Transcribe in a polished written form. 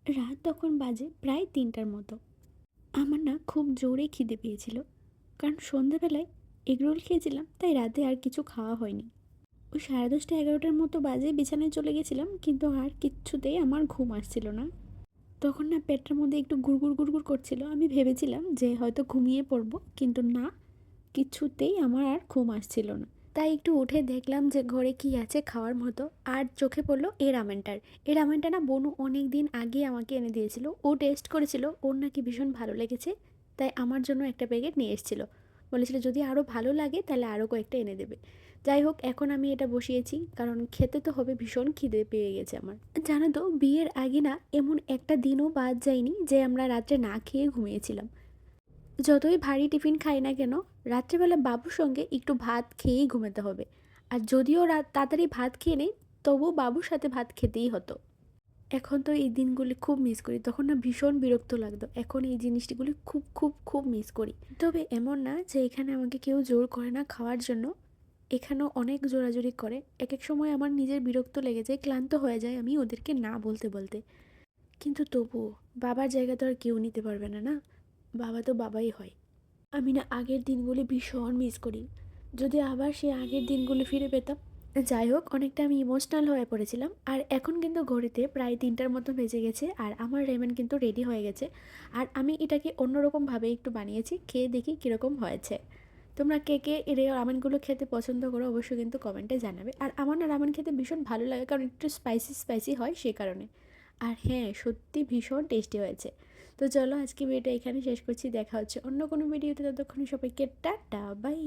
রাত তখন বাজে প্রায় ৩টার মতো। আমার না খুব জোরে খিদে পেয়েছিল, কারণ সন্ধ্যাবেলায় এগরোল খেয়েছিলাম, তাই রাতে আর কিছু খাওয়া হয়নি। ওই 10:30-11টার মতো বাজে বিছানায় চলে গেছিলাম, কিন্তু আর কিচ্ছুতেই আমার ঘুম আসছিল না। তখন না পেটটার মধ্যে একটু গুড়গুড় গুড়গুড় করছিল। আমি ভেবেছিলাম যে হয়তো ঘুমিয়ে পড়বো, কিন্তু না, কিছুতেই আমার আর ঘুম আসছিল না। তাই একটু উঠে দেখলাম যে ঘরে কি আছে খাওয়ার মতো, আর চোখে পড়লো এই রামেনটার। এই রামেনটা না বনু অনেক দিন আগে আমাকে এনে দিয়েছিল। ও টেস্ট করেছিল, ওর নাকি ভীষণ ভালো লেগেছে, তাই আমার জন্য একটা প্যাকেট নিয়ে এসেছিল। বলেছিল যদি আরও ভালো লাগে তাহলে আরও কয়েকটা এনে দেবে। যাই হোক, এখন আমি এটা বসিয়েছি, কারণ খেতে তো হবে, ভীষণ খিদে পেয়ে গেছে আমার। জানো তো, বিয়ের আগে না এমন একটা দিনও বাদ যায়নি যে আমরা রাত্রে না খেয়ে ঘুমিয়েছিলাম। যতই ভারী টিফিন খাই না কেন, রাত্রেবেলা বাবুর সঙ্গে একটু ভাত খেয়েই ঘুমাতে হবে। আর যদিও রাত তাড়াতাড়ি ভাত খেয়ে নেই, তবুও বাবুর সাথে ভাত খেতেই হতো। এখন তো এই দিনগুলি খুব মিস করি, তখন না ভীষণ বিরক্ত লাগতো। এখন এই জিনিসগুলি খুব খুব খুব মিস করি। তবে এমন না যে এখানে আমাকে কেউ জোর করে না খাওয়ার জন্য, এখানেও অনেক জোরাজুরি করে। এক এক সময় আমার নিজের বিরক্ত লেগে যায়, ক্লান্ত হয়ে যায় আমি ওদেরকে না বলতে বলতে। কিন্তু তবুও বাবার জায়গা তো আর কেউ নিতে পারবে না, না? বাবা তো বাবাই হয়। আমি না আগের দিনগুলি ভীষণ মিস করি। যদি আবার সেই আগের দিনগুলো ফিরে পেতাম। যাই হোক, অনেকটা আমি ইমোশনাল হয়ে পড়েছিলাম। আর এখন কিন্তু ঘড়িতে প্রায় ৩টার মতো বেজে গেছে, আর আমার রেমেন কিন্তু রেডি হয়ে গেছে। আর আমি এটাকে অন্যরকমভাবে একটু বানিয়েছি, খেয়ে দেখি কীরকম হয়েছে। তোমরা কে কে এর রামেনগুলো খেতে পছন্দ করো অবশ্যই কিন্তু কমেন্টে জানাবে। আর আমার না রামেন খেতে ভীষণ ভালো লাগে, কারণ একটু স্পাইসি স্পাইসি হয় সেই কারণে। আর হ্যাঁ, সত্যি ভীষণ টেস্টি হয়েছে। তো চলো, আজকে ভিডিওটা এখানে শেষ করছি। দেখা হচ্ছে অন্য কোনো ভিডিওতে। ততক্ষণে সবাইকে টাটা বাই।